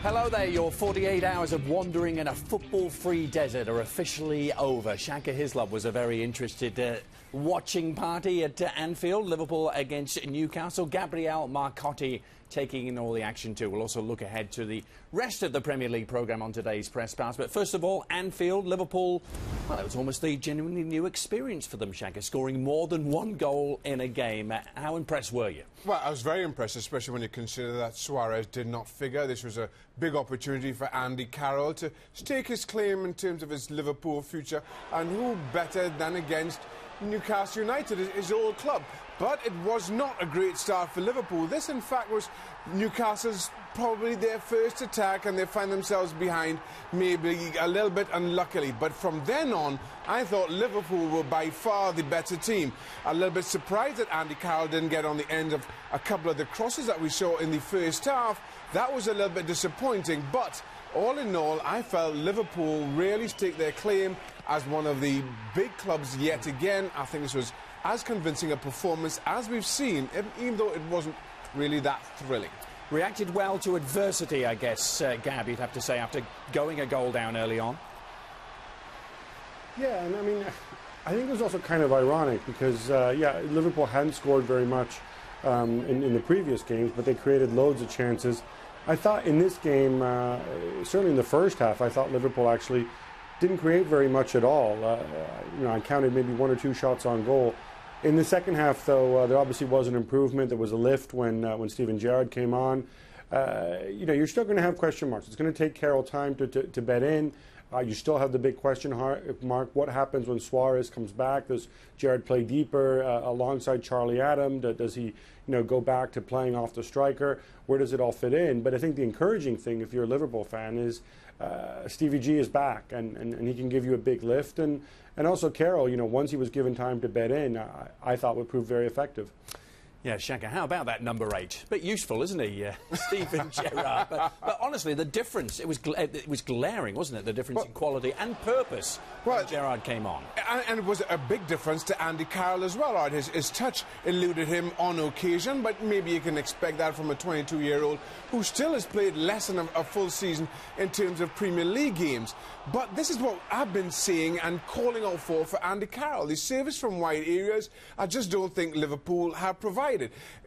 Hello there, your 48 hours of wandering in a football-free desert are officially over. Shaka Hislop was a very interested watching party at Anfield. Liverpool against Newcastle. Gabriel Marcotti taking in all the action too. We'll also look ahead to the rest of the Premier League programme on today's Press Pass. But first of all, Anfield, Liverpool, well, it was almost a genuinely new experience for them, Shaka, scoring more than one goal in a game. How impressed were you? Well, I was very impressed, especially when you consider that Suarez did not figure. This was a big opportunity for Andy Carroll to stake his claim in terms of his Liverpool future. And who better than against Newcastle United, his old club. But it was not a great start for Liverpool. This, in fact, was Newcastle's probably their first attack, and they find themselves behind, maybe a little bit unluckily. But from then on, I thought Liverpool were by far the better team. A little bit surprised that Andy Carroll didn't get on the end of a couple of the crosses that we saw in the first half. That was a little bit disappointing, but all in all, I felt Liverpool really stake their claim as one of the big clubs yet again. I think this was as convincing a performance as we've seen, even though it wasn't really that thrilling. Reacted well to adversity, I guess, Gab, you'd have to say, after going a goal down early on. Yeah, and I mean, I think it was also kind of ironic because, yeah, Liverpool hadn't scored very much in the previous games, but they created loads of chances. I thought in this game, certainly in the first half, I thought Liverpool actually didn't create very much at all. You know, I counted maybe one or two shots on goal. In the second half, though, there obviously was an improvement. There was a lift when Steven Gerrard came on. You know, you're still going to have question marks. It's going to take Carroll time to bet in. You still have the big question mark. What happens when Suarez comes back? Does Gerrard play deeper alongside Charlie Adam? Does he, go back to playing off the striker? Where does it all fit in? But I think the encouraging thing, if you're a Liverpool fan, is Stevie G is back, and he can give you a big lift. And also Carroll, once he was given time to bet in, I thought would prove very effective. Yeah, Shaka, how about that number 8? Bit useful, isn't he, Steven Gerrard? But honestly, the difference, it was glaring, wasn't it, the difference in quality and purpose when Gerrard came on. And it was a big difference to Andy Carroll as well. Right? His touch eluded him on occasion, but maybe you can expect that from a 22-year-old who still has played less than a full season in terms of Premier League games. But this is what I've been seeing and calling out for Andy Carroll. The service from wide areas, I just don't think Liverpool have provided.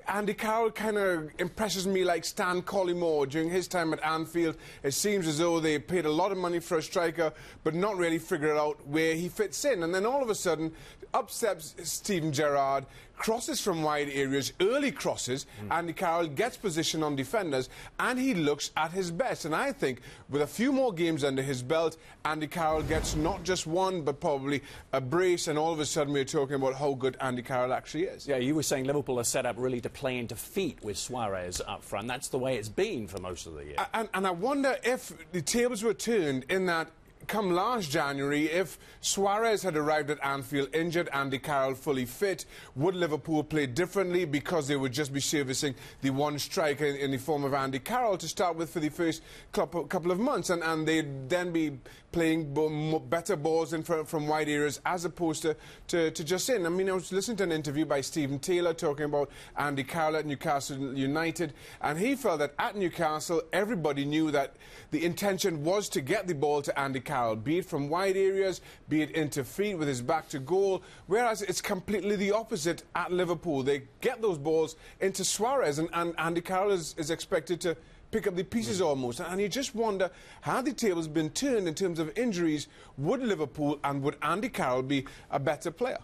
Andy Carroll kind of impresses me like Stan Collymore during his time at Anfield. It seems as though they paid a lot of money for a striker, but not really figured out where he fits in. And then all of a sudden, up steps Steven Gerrard, crosses from wide areas, early crosses. Andy Carroll gets position on defenders, and he looks at his best. And I think with a few more games under his belt, Andy Carroll gets not just one, but probably a brace, and all of a sudden we're talking about how good Andy Carroll actually is. Yeah, you were saying Liverpool are set up really to play into feet with Suarez up front. That's the way it's been for most of the year. And I wonder if the tables were turned in that come last January, if Suarez had arrived at Anfield injured, Andy Carroll fully fit, would Liverpool play differently because they would just be servicing the one striker in the form of Andy Carroll to start with for the first couple of months, and they'd then be playing better balls in from wide areas as opposed to just in. I mean, I was listening to an interview by Stephen Taylor talking about Andy Carroll at Newcastle United, and he felt that at Newcastle everybody knew that the intention was to get the ball to Andy Carroll, be it from wide areas, be it into feet with his back to goal, whereas it's completely the opposite at Liverpool. They get those balls into Suarez, and Andy Carroll is expected to pick up the pieces almost. And you just wonder, had the tables been turned in terms of injuries, would Liverpool and would Andy Carroll be a better player?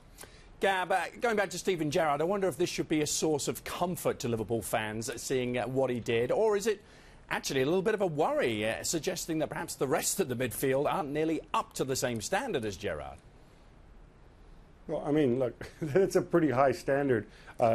Gab, going back to Steven Gerrard, I wonder if this should be a source of comfort to Liverpool fans seeing what he did, or is it actually a little bit of a worry, suggesting that perhaps the rest of the midfield aren't nearly up to the same standard as Gerrard? Well, I mean, look, it's a pretty high standard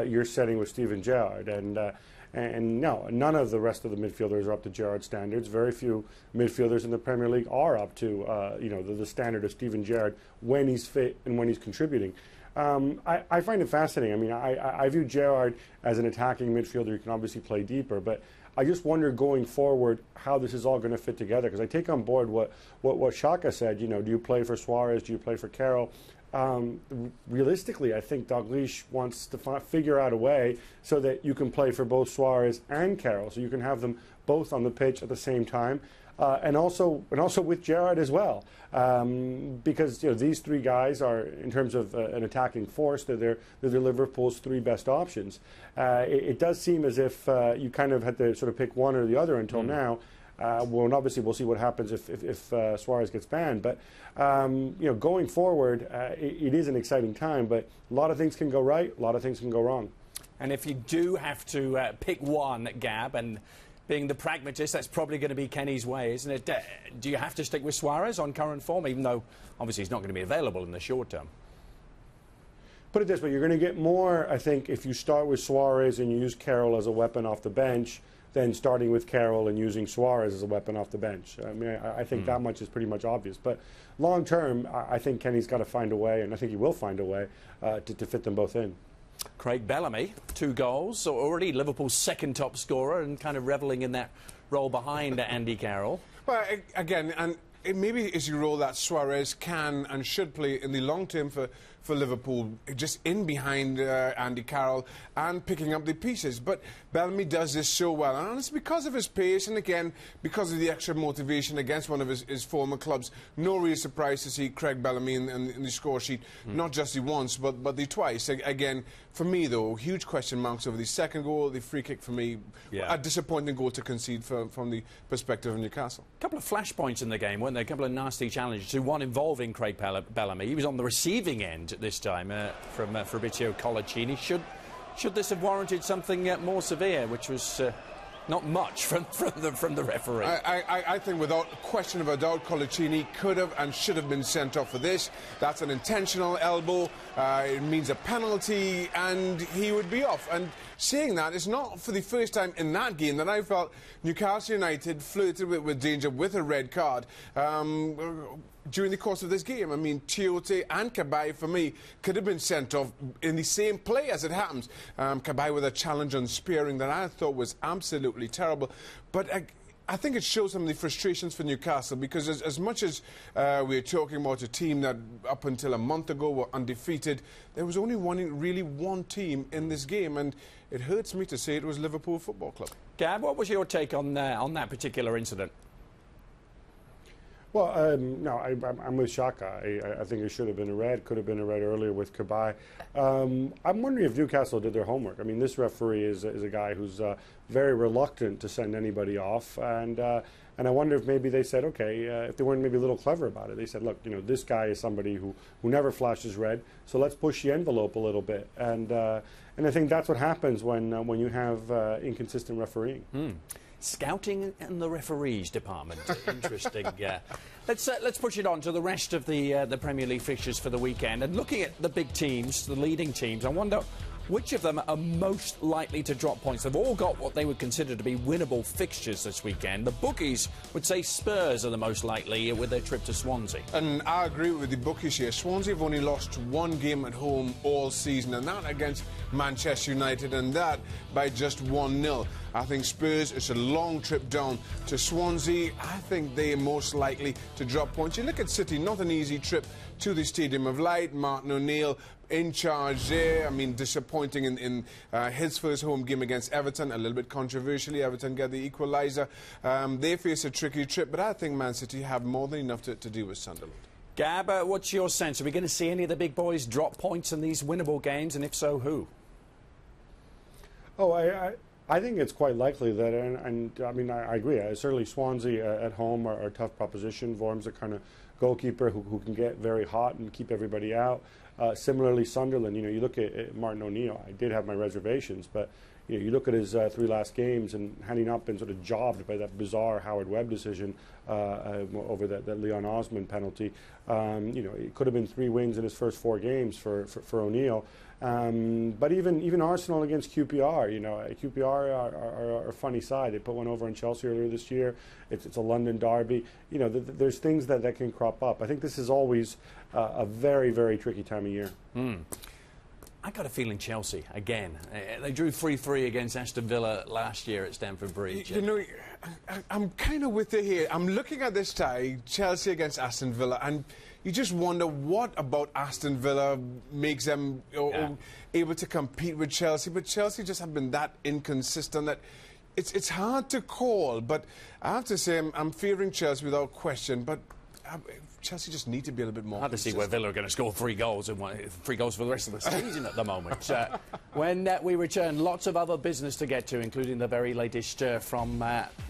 you're setting with Steven Gerrard, and no, none of the rest of the midfielders are up to Gerrard's standards. Very few midfielders in the Premier League are up to the standard of Steven Gerrard when he's fit and when he's contributing. I find it fascinating. I mean, I view Gerrard as an attacking midfielder who can obviously play deeper, but I just wonder going forward how this is all going to fit together, because I take on board what Shaka said. Do you play for Suarez? Do you play for Carroll? realistically, I think Dalglish wants to figure out a way so that you can play for both Suarez and Carroll, so you can have them both on the pitch at the same time, and also with Gerrard as well, because these three guys are, in terms of an attacking force, they're Liverpool's three best options. It does seem as if you kind of had to sort of pick one or the other until now. Well, obviously, we'll see what happens if Suarez gets banned. But going forward, it is an exciting time. But a lot of things can go right, a lot of things can go wrong. And if you do have to pick one, Gab, and being the pragmatist, that's probably going to be Kenny's way, isn't it? Do you have to stick with Suarez on current form, even though obviously he's not going to be available in the short term? Put it this way: you're going to get more, I think, if you start with Suarez and you use Carroll as a weapon off the bench, than starting with Carroll and using Suarez as a weapon off the bench. I mean, I think that much is pretty much obvious. But long term, I think Kenny's got to find a way, and I think he will find a way to fit them both in. Craig Bellamy, 2 goals, so already Liverpool's second top scorer, and kind of revelling in that role behind Andy Carroll. Well, again, and maybe as you roll that, Suarez can and should play in the long term for Liverpool, just in behind Andy Carroll and picking up the pieces. But Bellamy does this so well, and it's because of his pace, and again, because of the extra motivation against one of his former clubs. No real surprise to see Craig Bellamy in the score sheet, not just the once, but the twice. Again, for me, though, huge question marks over the second goal, the free kick for me, a disappointing goal to concede from the perspective of Newcastle. A couple of flashpoints in the game, weren't there? A couple of nasty challenges, one involving Craig Bellamy. He was on the receiving end this time from Fabrizio Colacini. Should this have warranted something more severe, which was not much from the referee? I think without question of a doubt, Colacini could have and should have been sent off for this. That's an intentional elbow. It means a penalty, and he would be off. And saying that, it's not for the first time in that game that I felt Newcastle United flirted with danger with a red card during the course of this game. I mean, Tiote and Cabaye, for me, could have been sent off in the same play as it happens. Cabaye with a challenge on spearing that I thought was absolutely terrible. But I think it shows some of the frustrations for Newcastle, because as much as we're talking about a team that up until a month ago were undefeated, there was only one team in this game, and it hurts me to say it was Liverpool Football Club. Gab, what was your take on that particular incident? Well, no, I'm with Shaka. I think it should have been a red, could have been a red earlier with Cabaye. I'm wondering if Newcastle did their homework. I mean, this referee is a guy who's very reluctant to send anybody off, and I wonder if maybe they said, okay, if they weren't maybe a little clever about it. They said, look, this guy is somebody who never flashes red, so let's push the envelope a little bit. And I think that's what happens when you have inconsistent refereeing. Scouting in the referees department. Interesting. Let's push it on to the rest of the Premier League fixtures for the weekend. And looking at the big teams, the leading teams, I wonder which of them are most likely to drop points. They've all got what they would consider to be winnable fixtures this weekend. The bookies would say Spurs are the most likely with their trip to Swansea. And I agree with the bookies here. Swansea have only lost one game at home all season, and that against Manchester United, and that by just 1-0. I think Spurs, it's a long trip down to Swansea. I think they are most likely to drop points. You look at City, not an easy trip to the Stadium of Light. Martin O'Neill in charge there. I mean, disappointing in his first home game against Everton. A little bit controversially, Everton get the equaliser. They face a tricky trip, but I think Man City have more than enough to deal with Sunderland. Gab, what's your sense? Are we going to see any of the big boys drop points in these winnable games, and if so, who? Oh, I think it's quite likely that, and I mean, I agree. Certainly Swansea at home are a tough proposition. Vorm's a kind of goalkeeper who can get very hot and keep everybody out. Similarly, Sunderland, you look at Martin O'Neill. I did have my reservations, but you look at his 3 last games, and had he not been sort of jobbed by that bizarre Howard Webb decision over that Leon Osman penalty, it could have been 3 wins in his first 4 games for O'Neill. But even Arsenal against QPR, QPR are a funny side. They put one over on Chelsea earlier this year. It's a London derby. There's things that can crop up. I think this is always a very, very tricky time of year. I got a feeling Chelsea, again. They drew 3-3 against Aston Villa last year at Stamford Bridge. I'm kind of with you here. I'm looking at this tie, Chelsea against Aston Villa, and you just wonder what about Aston Villa makes them able to compete with Chelsea. But Chelsea just have been that inconsistent that it's hard to call. But I have to say I'm favouring Chelsea without question. But Chelsea just need to be a little bit more hard to see where Villa are going to score 3 goals and 3 goals for the rest of the season at the moment. When we return, lots of other business to get to, including the very latest from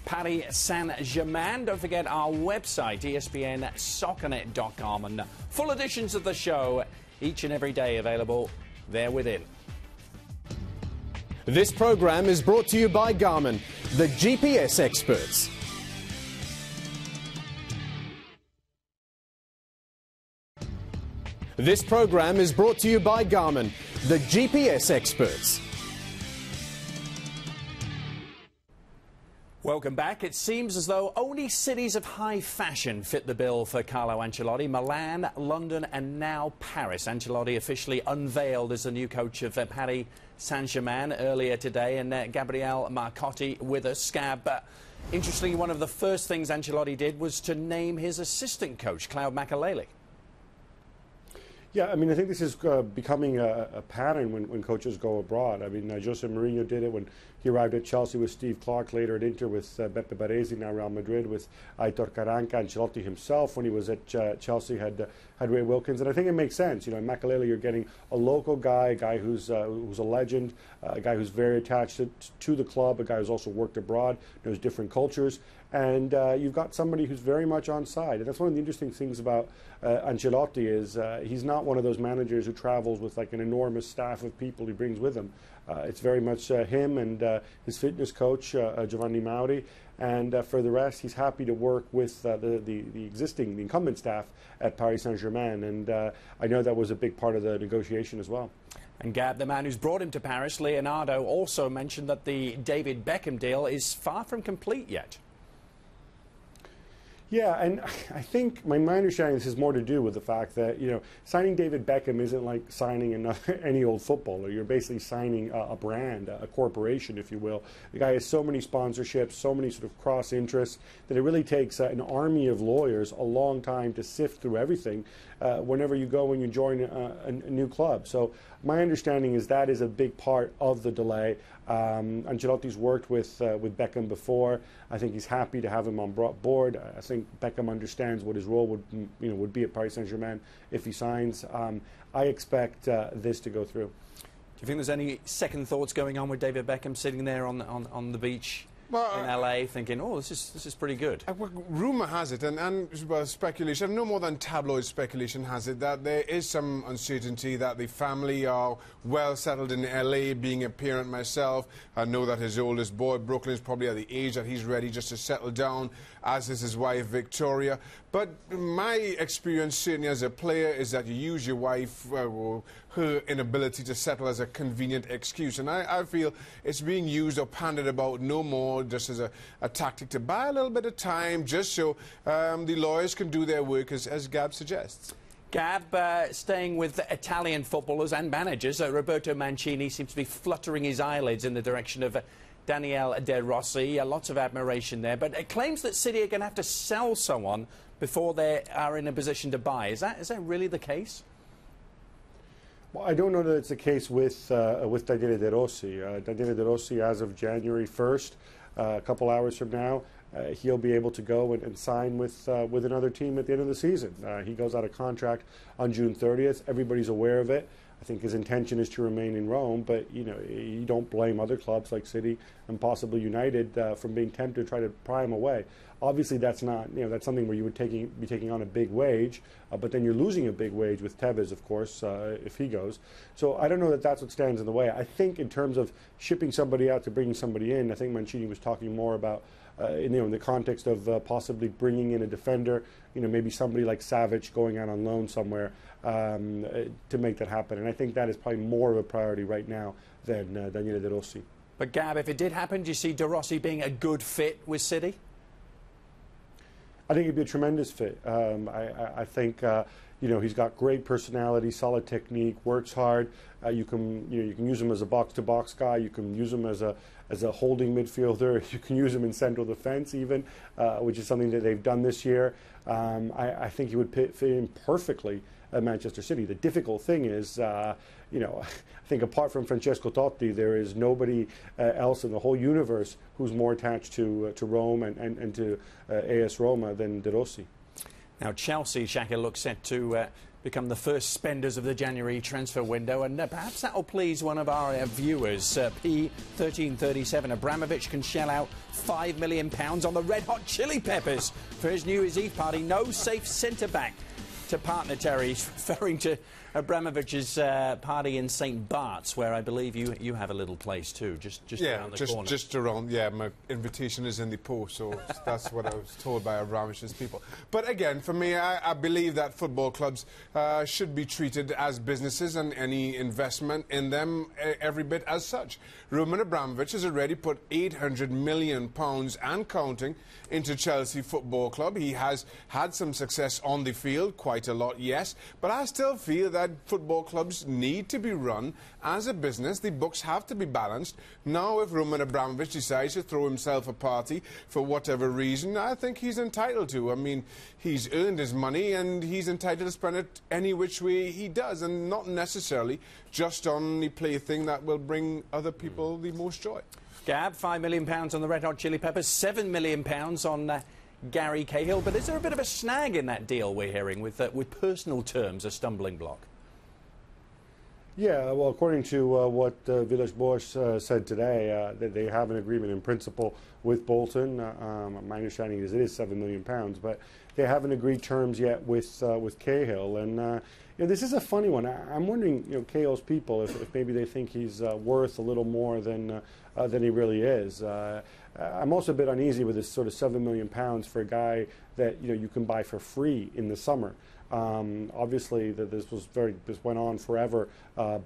Paris Saint-Germain. Don't forget our website, ESPN Soccernet.com, and full editions of the show each and every day available there within. This program is brought to you by Garmin, the GPS experts. This program is brought to you by Garmin, the GPS experts. Welcome back. It seems as though only cities of high fashion fit the bill for Carlo Ancelotti. Milan, London and now Paris. Ancelotti officially unveiled as the new coach of Paris Saint-Germain earlier today, and Gabriele Marcotti with us. Scab, interestingly, one of the first things Ancelotti did was to name his assistant coach, Claude Makelele. Yeah, I mean, I think this is becoming a pattern when coaches go abroad. I mean, Jose Mourinho did it when he arrived at Chelsea with Steve Clark, later at Inter with Beppe Baresi, now Real Madrid with Aitor Karanka. Ancelotti himself, when he was at Chelsea, had Ray Wilkins. And I think it makes sense. You know, in Makelele, you're getting a local guy, a guy who's a legend, a guy who's very attached to the club, a guy who's also worked abroad, knows different cultures. And you've got somebody who's very much on side. And that's one of the interesting things about Ancelotti is he's not one of those managers who travels with like an enormous staff of people he brings with him. It's very much him and his fitness coach, Giovanni Mauri. And for the rest, he's happy to work with the incumbent staff at Paris Saint-Germain. And I know that was a big part of the negotiation as well. And Gab, the man who's brought him to Paris, Leonardo, also mentioned that the David Beckham deal is far from complete yet. Yeah, and I think my understanding this has more to do with the fact that, you know, signing David Beckham isn't like signing any old footballer. You're basically signing a brand, a corporation, if you will. The guy has so many sponsorships, so many sort of cross interests, that it really takes an army of lawyers a long time to sift through everything whenever you go and you join a new club. So my understanding is that is a big part of the delay. Ancelotti's worked with Beckham before. I think he's happy to have him on board. I think Beckham understands what his role would be at Paris Saint-Germain if he signs. I expect this to go through. Do you think there's any second thoughts going on with David Beckham sitting there on the beach in LA thinking, oh, this is pretty good? Rumour has it, and speculation, no more than tabloid speculation has it, that there is some uncertainty that the family are well settled in LA. Being a parent myself, I know that his oldest boy, Brooklyn, is probably at the age that he's ready just to settle down, as is his wife, Victoria. But my experience, certainly as a player, is that you use your wife or her inability to settle as a convenient excuse. And I feel it's being used or pandered about no more just as a tactic to buy a little bit of time, just so the lawyers can do their work, as Gab suggests. Gab, staying with Italian footballers and managers, Roberto Mancini seems to be fluttering his eyelids in the direction of Daniele De Rossi. Lots of admiration there, but it claims that City are going to have to sell someone before they are in a position to buy. Is that really the case? Well, I don't know that it's the case with Daniele De Rossi. Daniele De Rossi, as of January 1st, a couple hours from now, he'll be able to go and sign with another team at the end of the season. He goes out of contract on June 30th. Everybody's aware of it. I think his intention is to remain in Rome, but you know, you don't blame other clubs like City and possibly United from being tempted to try to pry him away. Obviously, that's not, you know, that's something where you would be taking on a big wage, but then you're losing a big wage with Tevez, of course, if he goes. So I don't know that that's what stands in the way. I think in terms of shipping somebody out to bringing somebody in, I think Mancini was talking more about in the context of possibly bringing in a defender, you know, maybe somebody like Savic going out on loan somewhere to make that happen. And I think that is probably more of a priority right now than Daniele De Rossi. But Gab, if it did happen, do you see De Rossi being a good fit with City? I think he'd be a tremendous fit. I think he's got great personality, solid technique, works hard. You can use him as a box-to-box guy. You can use him as a holding midfielder. You can use him in central defense even, which is something that they've done this year. I think he would fit in perfectly at Manchester City. The difficult thing is, I think apart from Francesco Totti, there is nobody else in the whole universe who's more attached to Rome and to AS Roma than De Rossi. Now, Chelsea, Shaka, looks set to become the first spenders of the January transfer window, and perhaps that will please one of our viewers. P1337, Abramovich can shell out £5 million on the Red Hot Chili Peppers for his New Year's Eve party. No safe centre-back to partner Terry. He's referring to Abramovich's party in St. Bart's, where I believe you have a little place too, just around the corner. Just around, yeah. My invitation is in the post, so that's what I was told by Abramovich's people. But again, for me, I believe that football clubs should be treated as businesses, and any investment in them every bit as such. Roman Abramovich has already put £800 million and counting into Chelsea Football Club. He has had some success on the field, quite a lot, yes, but I still feel that football clubs need to be run as a business. The books have to be balanced. Now, if Roman Abramovich decides to throw himself a party for whatever reason, I think he's entitled to. I mean, he's earned his money and he's entitled to spend it any which way he does, and not necessarily just on the plaything that will bring other people the most joy. Gab, £5 million on the Red Hot Chili Peppers, £7 million on Gary Cahill. But is there a bit of a snag in that deal we're hearing, with personal terms a stumbling block? Yeah, well, according to what Villas-Boas said today, they have an agreement in principle with Bolton. My understanding is it is £7 million, but they haven't agreed terms yet with Cahill. And this is a funny one. I'm wondering, Cahill's people, if maybe they think he's worth a little more than he really is. I'm also a bit uneasy with this sort of £7 million for a guy that you can buy for free in the summer. Obviously, this went on forever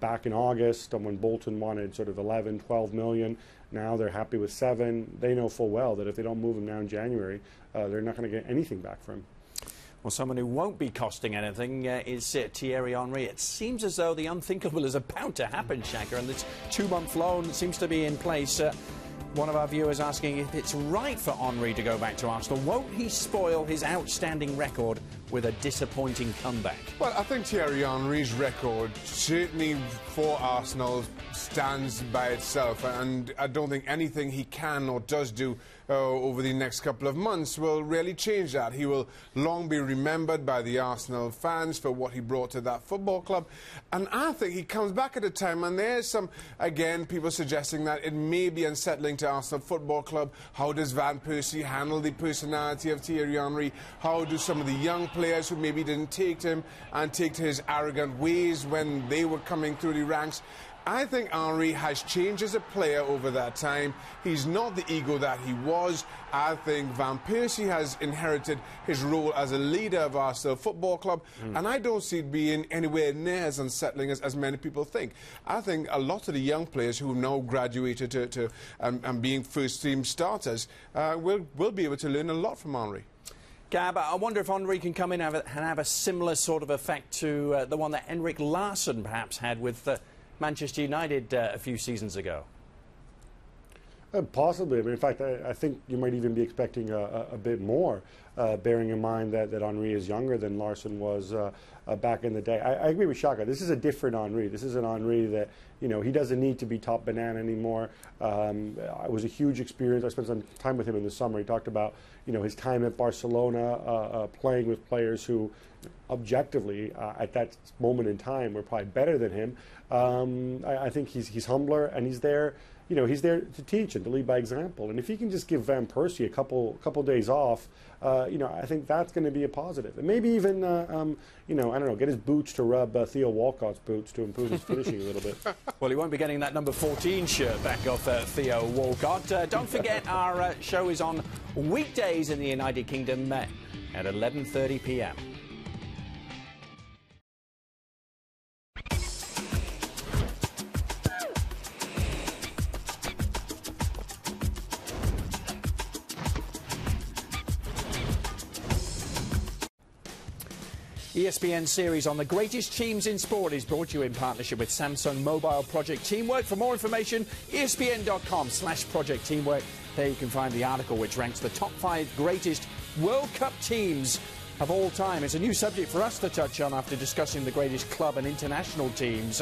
back in August when Bolton wanted sort of 11, 12 million. Now they're happy with 7. They know full well that if they don't move him now in January, they're not going to get anything back from him. Well, someone who won't be costing anything is Thierry Henry. It seems as though the unthinkable is about to happen, Shaka, and this 2-month loan seems to be in place. One of our viewers asking if it's right for Henry to go back to Arsenal. Won't he spoil his outstanding record with a disappointing comeback? Well, I think Thierry Henry's record, certainly for Arsenal, stands by itself, and I don't think anything he can or does do over the next couple of months will really change that. He will long be remembered by the Arsenal fans for what he brought to that football club, and I think he comes back at a time, and there's some, again, people suggesting that it may be unsettling to Arsenal Football Club. How does Van Persie handle the personality of Thierry Henry? How do some of the young players who maybe didn't take to him and take to his arrogant ways when they were coming through the ranks? I think Henry has changed as a player over that time. He's not the ego that he was. I think Van Persie has inherited his role as a leader of Arsenal Football Club, and I don't see it being anywhere near as unsettling as many people think. I think a lot of the young players who have now graduated to being first-team starters will be able to learn a lot from Henry. Gab, I wonder if Henry can come in and have a similar sort of effect to the one that Henrik Larsson perhaps had with Manchester United a few seasons ago. Possibly. I mean, in fact, I think you might even be expecting a bit more, bearing in mind that Henry is younger than Larsson was back in the day. I agree with Shaka. This is a different Henry. This is an Henry that, he doesn't need to be top banana anymore. It was a huge experience. I spent some time with him in the summer. He talked about, his time at Barcelona, playing with players who, objectively, at that moment in time, were probably better than him. I think he's humbler, and he's there. He's there to teach and to lead by example. And if he can just give Van Persie a couple days off, I think that's going to be a positive. And maybe even, I don't know, get his boots to rub Theo Walcott's boots to improve his finishing a little bit. Well, he won't be getting that number 14 shirt back off Theo Walcott. Don't forget, our show is on weekdays in the United Kingdom at 11:30 p.m. ESPN series on the greatest teams in sport is brought to you in partnership with Samsung Mobile Project Teamwork. For more information, espn.com/Project Teamwork. There you can find the article which ranks the top 5 greatest World Cup teams of all time. It's a new subject for us to touch on after discussing the greatest club and international teams.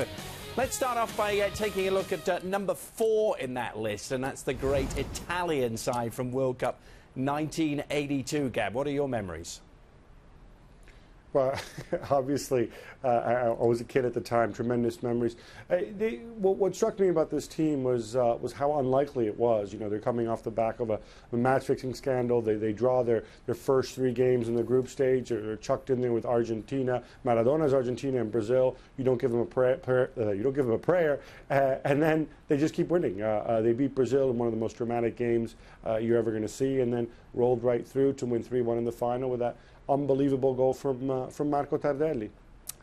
Let's start off by taking a look at number 4 in that list, and that's the great Italian side from World Cup 1982. Gab, what are your memories? Well, obviously, I was a kid at the time. Tremendous memories. What struck me about this team was how unlikely it was. You know, they're coming off the back of a match-fixing scandal. They draw their first 3 games in the group stage. They're chucked in there with Argentina, Maradona's Argentina, and Brazil. You don't give them a prayer, and then they just keep winning. They beat Brazil in one of the most dramatic games you're ever going to see, and then rolled right through to win 3-1 in the final with that unbelievable goal from Marco Tardelli.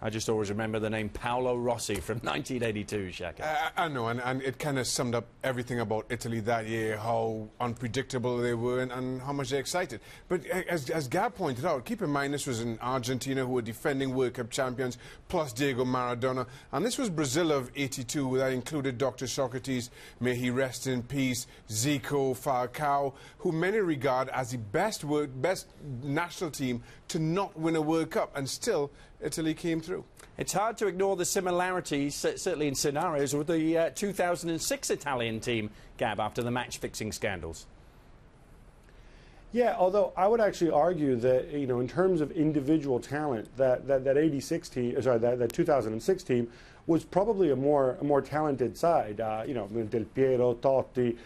I just always remember the name Paolo Rossi from 1982, Shaka. I know, and it kind of summed up everything about Italy that year, how unpredictable they were and how much they excited. But as Gab pointed out, keep in mind this was in Argentina, who were defending World Cup champions, plus Diego Maradona. And this was Brazil of '82, that included Dr. Socrates, may he rest in peace, Zico, Falcao, who many regard as the best national team to not win a World Cup. And still, Italy came through. It's hard to ignore the similarities, certainly in scenarios, with the 2006 Italian team, Gab, after the match-fixing scandals. Yeah, although I would actually argue that, you know, in terms of individual talent, that 86 team, sorry, that 2006 team was probably a more talented side. You know, Del Piero, Totti,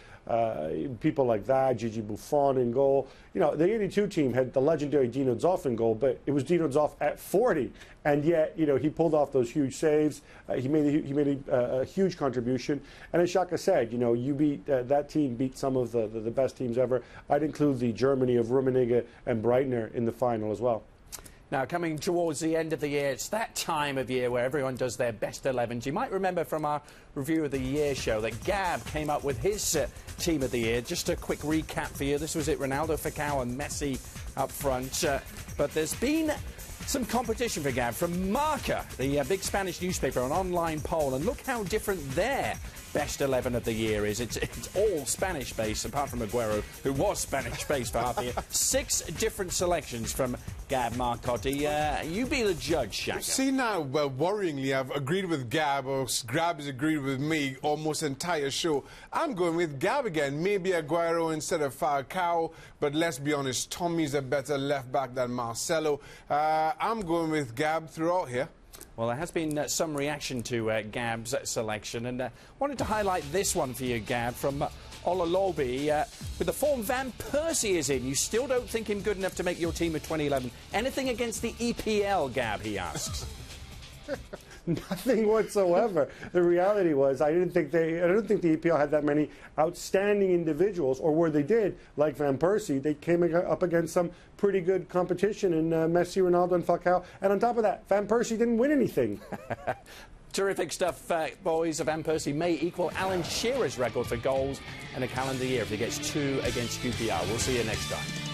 people like that, Gigi Buffon in goal. You know, the '82 team had the legendary Dino Zoff in goal, but it was Dino Zoff at 40, and yet, you know, he pulled off those huge saves. He made a huge contribution. And as Shaka said, you know, you beat that team beat some of the best teams ever. I'd include the Germany of Rummenigge and Breitner in the final as well. Now, coming towards the end of the year, it's that time of year where everyone does their best 11s. You might remember from our Review of the Year show that Gab came up with his team of the year. Just a quick recap for you. This was it, Ronaldo, Falcao and Messi up front. But there's been some competition for Gab from Marca, the big Spanish newspaper, an online poll. And look how different their best 11 of the year is. It's all Spanish-based, apart from Aguero, who was Spanish-based for half the year. 6 different selections from Gab Marcotti. You be the judge, Shaka. See now, well, worryingly, I've agreed with Gab, or Gab has agreed with me almost entire show. I'm going with Gab again. Maybe Aguero instead of Falcao, but let's be honest, Tommy's a better left-back than Marcelo. I'm going with Gab throughout here. Well, there has been some reaction to Gab's selection, and wanted to highlight this one for you, Gab, from Olalobi. With the form Van Persie is in, you still don't think him good enough to make your team of 2011. Anything against the EPL, Gab, he asks. Nothing whatsoever. The reality was, I don't think the EPL had that many outstanding individuals, or where they did, like Van Persie, they came up against some pretty good competition in Messi, Ronaldo, and Falcao. And on top of that, Van Persie didn't win anything. Terrific stuff, boys. Van Persie may equal Alan Shearer's record for goals in a calendar year if he gets 2 against QPR. We'll see you next time.